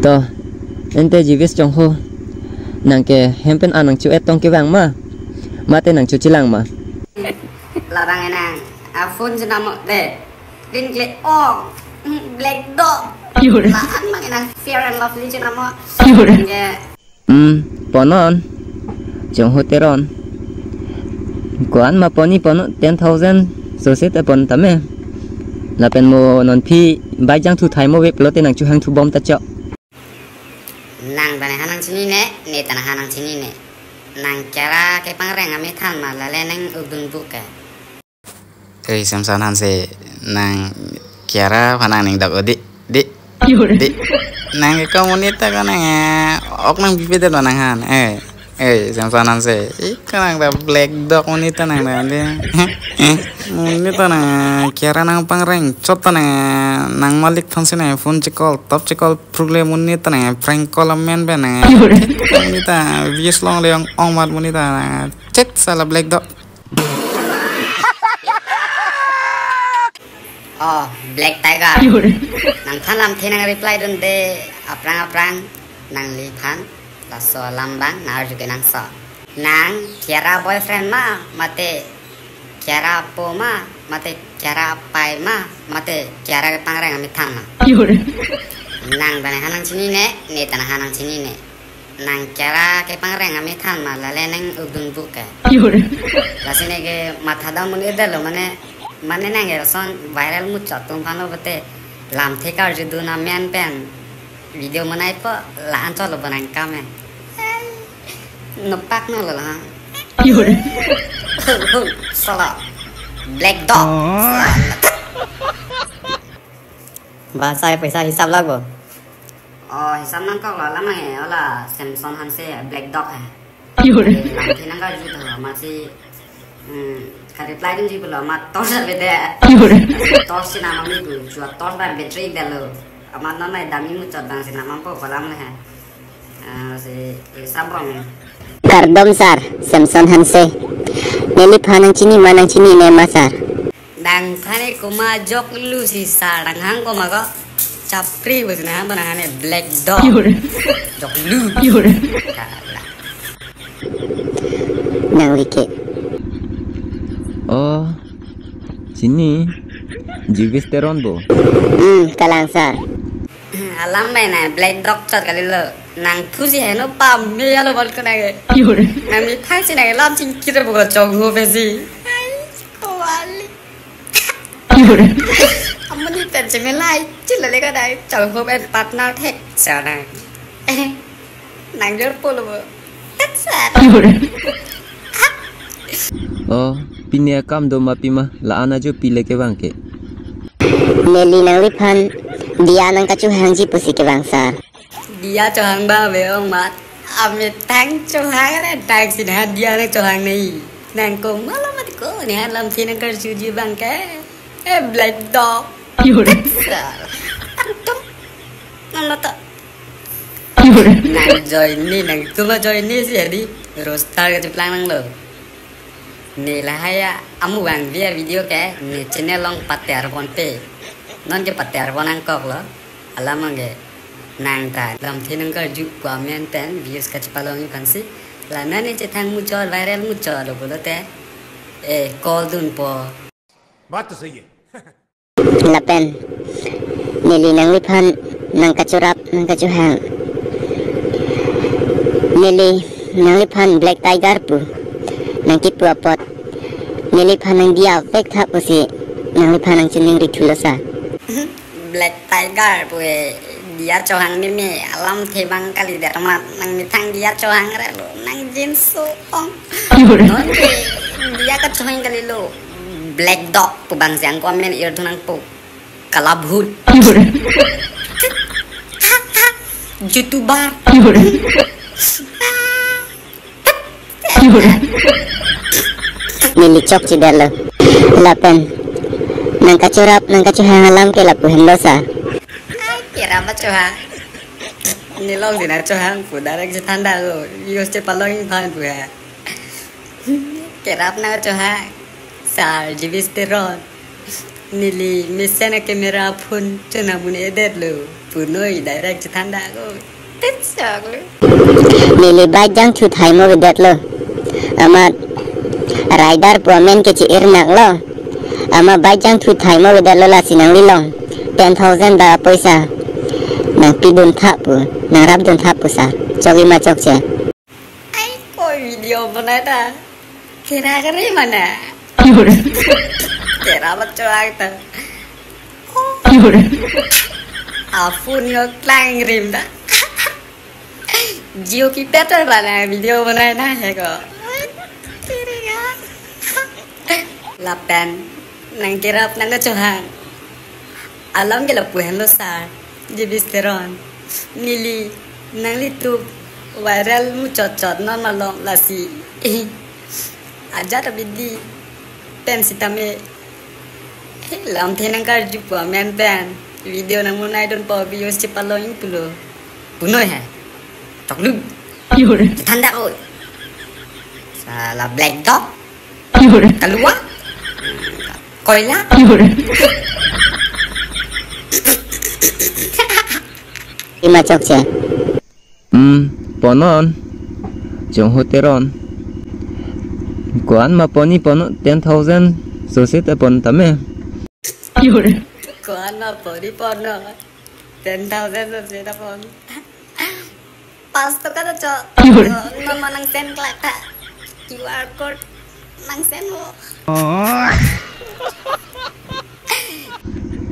to ente jivis chong ho nang ke hempen anang chu etong ke bang ma mate nang chu chilang ma larang enang afun senamo de din gle oh black dog laan mang enang fair and lovely senamo ponon chong ho teron kuan ma poni pono 10,000 so set pon tame la pen mo non phi bai jang thu thai mo wek lo te nang chu hang thu bom ta cho nang bane hanang sini ne tanah hanang sini ne nang cara ke pangreng ame than ma la le nang udun buka samsan hanse nang kiara panang ning dak di nang komunita kan nang ok nang bibit nang han samsan hanse ikan nang black dog komunita nang de komunita nang kiara nang pangreng cot nang malik fansene phone call top call problem komunita nang prank call men ben nang komunita vies long leong ongmat komunita chat salah black dog. Oh, Black Tiger. Nang than lam the nang reply dun de aprang nang lipan la so lambang na juga nang so. Nang Kiara boyfriend ma mate Kiara po ma mate Kiara pai ma mate Kiara ke pangreng ami than ma. Nang bane hanang sini ne tanah hanang sini ne. Nang Kiara ke pangreng ami than ma la le nang udun buka. La sini ke matha da mun edel mane nang son viral mucot tum phano bate lam thekar judu na men pen video manai po la an cholo banang kame no pak no la sala black dog bahasa paisa hisab lago oh hisab nang kok la lama ya ola Samsung Hanse black dog lam thenang ka judu masih reply din ji bolo ma tor sa bede tor sina mami bu jua tor ba battery dalo ama na dami mu chot bang sina mampo kolam le ha se sabong kardom sar Samsung Hanse neli phanang chini manang chini ne masar dang khane kuma jok lu si sarang hang ko mago chapri busna bana hane black dog jok lu nang like oh sini jivis teron bo kalang sar alam na black dog chot kali lo nang thusi heno pam me yalo bol ko nage nang mi phai si nage lam ching kire bo chong ho besi ko ali amani pen che me lai chil le ka dai chong ho ben partner thek sa na nang jor polo bo tak sa oh pinia kam do mapima la ana jo pile ke bangke neli nang lipan dia nang kacu hangji pusi ke bangsar dia chohang ba ve ong mat amit tang chohang re tang sin ha dia nang chohang nei nang ko malo mat ko ni ha lam sin kar suji bangke black dog tum nang ta nang joy ni nang kuma joy ni si di roster ke jeplang nang lo ni lah ya amu bang biar video ke ni channel long pater pon pe non ke pater pon ang kok lo alam nge nang ta lam thinang ka ju kwa men pen views ka chipalong kan si la na ni che thang mu chor viral mu chor lo bolo te call dun po बात तो सही है lapen neli nang lipan nang kacurap nang kacuhang neli nang lipan black tiger pu nang kipu apot neli panang dia pek thap pusi nang li panang chining ritulosa black tiger pu dia chohang ni me alam the bang kali dermat nang mitang dia chohang re lo nang jinsu ong non ke dia ka chohang kali lo black dog pu bang siang komen ir thunang pu kalabhut youtuber nili chok cidalo lapen nang kacurap nang kacuhang alam ke lapu hendosa kira apa chohang ni long dina chohang pu darek je tanda lo yos che palong phan pu ha kerap na chohang sar jivis teron nili misena kamera phone chuna bune eder lo punoi direct tanda ko. Tetsak lu. Nili bajang chu thai mo vidat lo. Ama rider puamen ke ci irnak lo. Ama bajang chu thai mo vidat lo la sinang lilong. 10,000 ba paisa. Nang pidun thap pu, nang rap dun thap pu sar. Coki ma cok ce. Ai koi video mana ta? Kira kari mana? Kira baca kita. Afun yo klang rim dah. Jio ki better bana video mana na ya ko. Lapan nang kirap nang cohan. Alam ke lapuhan lo sar. Jibisteron nili nang litu viral mu cocot non malong lasi. Aja tapi di pen sitame lam tenang kar jumpa men pen video nang munai don po views cepalong pulo puno ya cok lu tanda oi salah black dog keluar koila Ima cok ce. Ponon jong hoteron kuan ma poni pono 10,000 sosit pon tame kuan apa di pono 10,000 sih tapon pas tu kata cok nama nang sen kelak QR code nang sen mo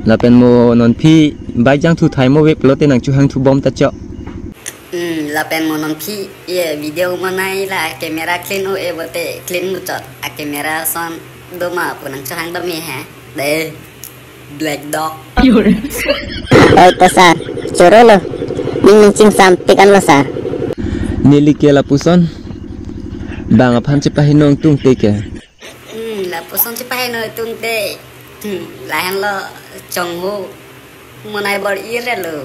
lapen mo non pi bajang tu thai mo web lo te nang chu hang tu bom ta chok lapen mo non pi ye video manai la kamera clean o e bote clean mu chot a kamera son doma punang chang do mi ha de black dog Oi to sar. Coro lo. Ning cing sampai kan lo sar. nili ke la puson bang aphan che pahinong tung te ke la puson cepai no tung te lahan lo chong ho manai bor ire lo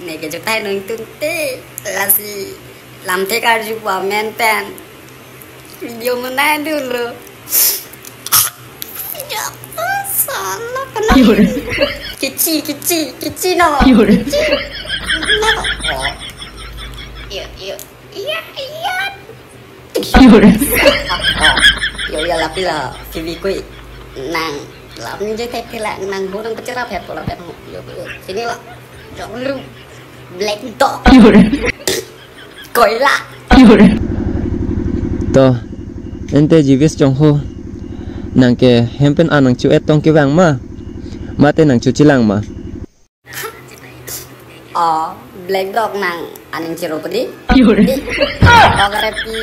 ne ke cepai no tung te la si lam te kar ju pa men pen video manai dulu ya salah kena kici no iya lapi lah TV kui nang lam ni jadi kelak nang burung pecerap ya pola pen yo sini lah jong lu black dog koila to ente jivis jong ho nang ke hempen anang chu etong ke wang ma te nang chu chilang ma black dog nang aning ciro pedi ogare pi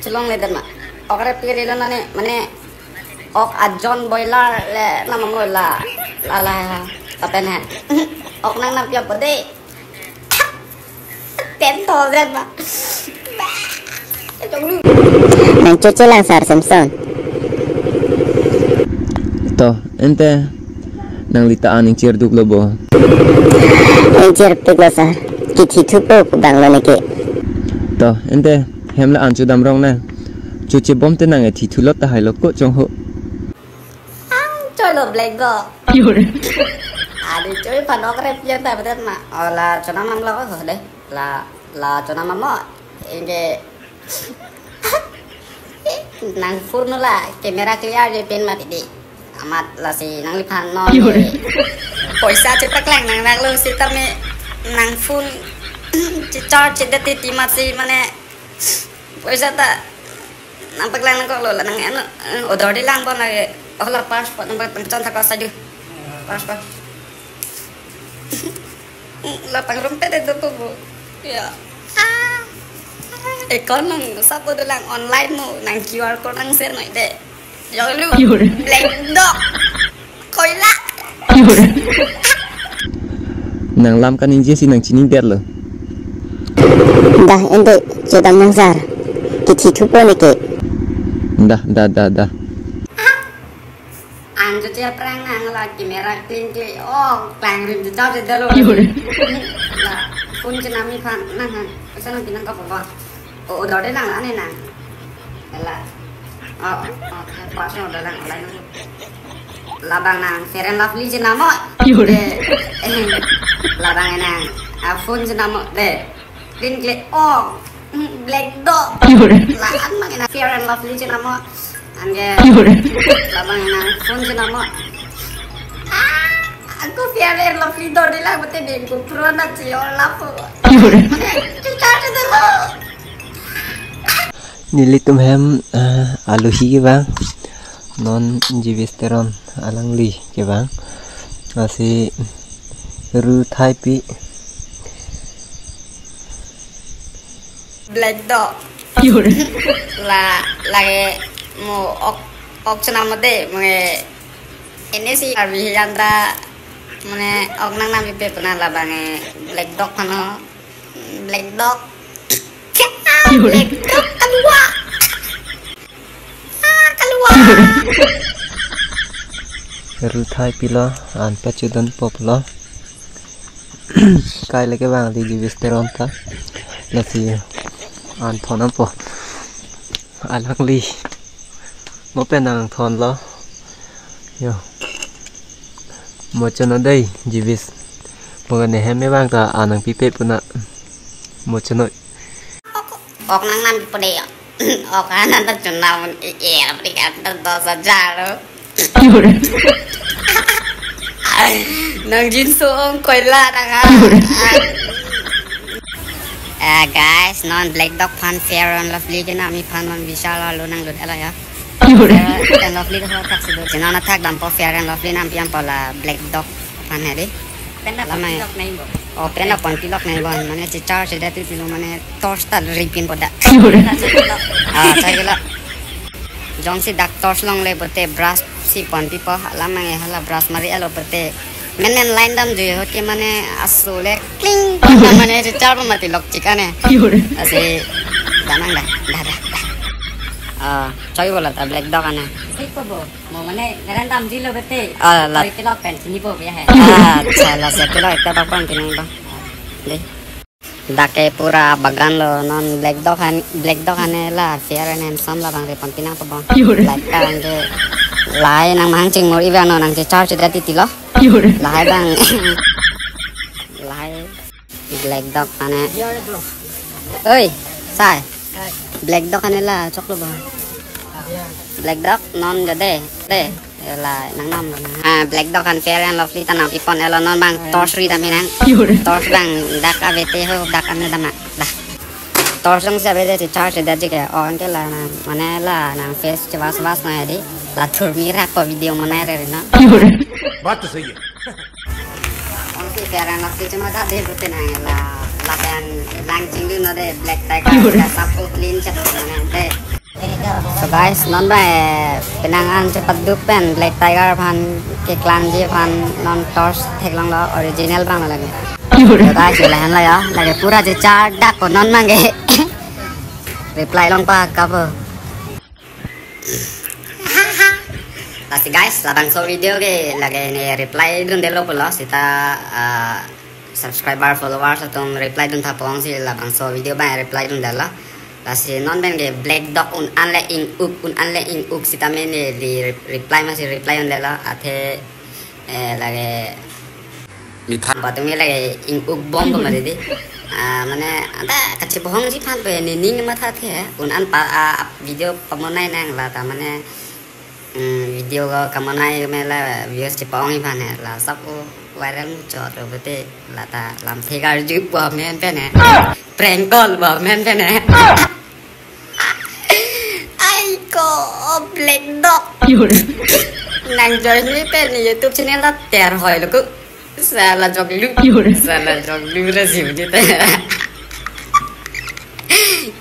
celong le ma ogare pi re nane mane ok ajon boiler le nama mo la tapen ha ok nang nam pia pedi 10,000 ma Nang cucu lang sar Samson. to ente nang lita aning cir duk lobo Ejer peglo sar. Kiti tupo bang lo neke. to ente hemla an chu dam rong na chu che bom te nang e thi thulot ta hai lo ko chong ho chơi lo black dog ada chơi pan ogare pi ta betul ma la cho nam lo ho de la cho nam mo enge nang furno la kamera clear je pen mati di amat la si nang lipan no poisa cepat lang nang lo si tame nang full charge de ti mati mane poisa ta nampak lang ko lo la nang ano odor di lang bon la olah passport nampak pencon tak saja passport la pangrumpet itu bu ya ekon nang sapo dalang online mo nang QR code nang share nai de yo lu black dog koila nang lam kan inje si nang chining der lo Dah ente cedam nang sar. Kiti tupo neke. dah anjo cia perang nang lagi merah clean oh klang rim jauh de dalo la pun cenami pan nang sana binang ka papa oh udah de nang ane nang la pas no dalang online labang nang Fair and Lovely cenamo labang nang phone je nama deh. Din klik oh black dog. Laan mangina Fair and Lovely je nama. Angge. Labang ina phone je nama. Aku Fair and Lovely dor dilang bete bengku pro na ciol lapo. Cari dulu. Nili tumhem alu hi ke bang non jivisteron alang li ke bang masih ru thai pi Black dog là cái mo ok chana mode mange ini sih arbi yanda mane ok nang nam pe pernah lah bang black dog pano black dog black dog keluar keluar ru thai pi lo an pachudan pop lo kai leke bang di jivisteron ta lasi an thonam po alang li mo penang thon lo yo mo chano dai jivis mo ne heme bang ta anang pi pe puna mo chano ok nang nam pe de ok anan ta chuna berikan tentu saja lo nang jinsu koi la tanga guys non black dog fan Fair and Lovely je na mi fan non vishal lo nang lut ala ya Fair and Lovely ko tak sido jena na thak dam po Fair and Lovely nam pian pola black dog fan hai de penda dog nai bo oh penda pon pilok nai bo mane che char che dati pilo mane torch ta ripin poda sai gela jong si dak torch long le bote brush si pon pi po lama nge hala brush mari alo bote menen line dam je hoke mane asule kling mane che char mati lok chikane ase danang dah choi bola ta black dog ana ko bo mo mane garan dam ji lo bote la pilok pen ni bo ya hai acha la se pilok ekta ba pon tinang ba de dake pura bagan lo non black dog ane la Fair and Handsome la bang re pontina pa bang black kan de lai nang mang ching mori ba no nang che char che dati tilo lai bang lai black dog ane oi sai black dog ane la chok lo ba black dog non de là nang nam black dog and Fair and Lovely tanam ipon elo non bang torch ri dami nang torch bang dak avete ho dak ane dama dah torch lang sabe de charge de jike on ke la na mane la nang face che was na di la thurmi ra ko video mane re na बात तो सही है on si Fair and Lovely che ma da de bote na la ban lang ching lu no de black tiger sap clean chat na de so guys non ba penangan cepat duk pen black tiger pan ke klan je pan non torch thek long lo original bang lagi so guys lahan la ya lagi pura je char dak ko non mange reply long pa cover Pasti guys labang so video ke lagi ne reply dun delo pula sita subscriber followers atau reply dun thapong si labang so video ba reply dun dela Lasi non ben ke black dog un anle ing uk si tamene di reply masih reply on dela ate lagi Mithan batumi lagi ing uk bom mari di mane ada kaci bohong si pan pe ni ning matha the un an pa video pamonai nang la ta mane video ko kamonai me la views ci pong hi pan la sap viral mu chot ro bete la ta lam thegar ju bo men pe ne prank call bo men pe ne ko black dog nang join ni pe ni YouTube channel la ter hoy lo ku sala jog lu ra siu ni te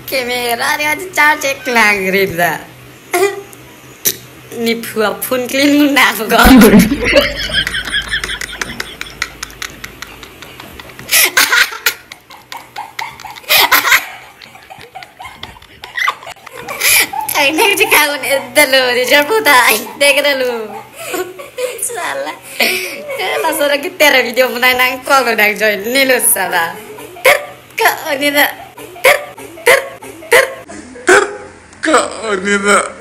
camera dia charge klang rida ni phua phun clean mun na ko Ini jika aku dulu di Jakarta, dek dulu. Salah. Langsung lagi ter video menang nang kau udah join ni lu salah. Kau ni dah. Kau ni dah.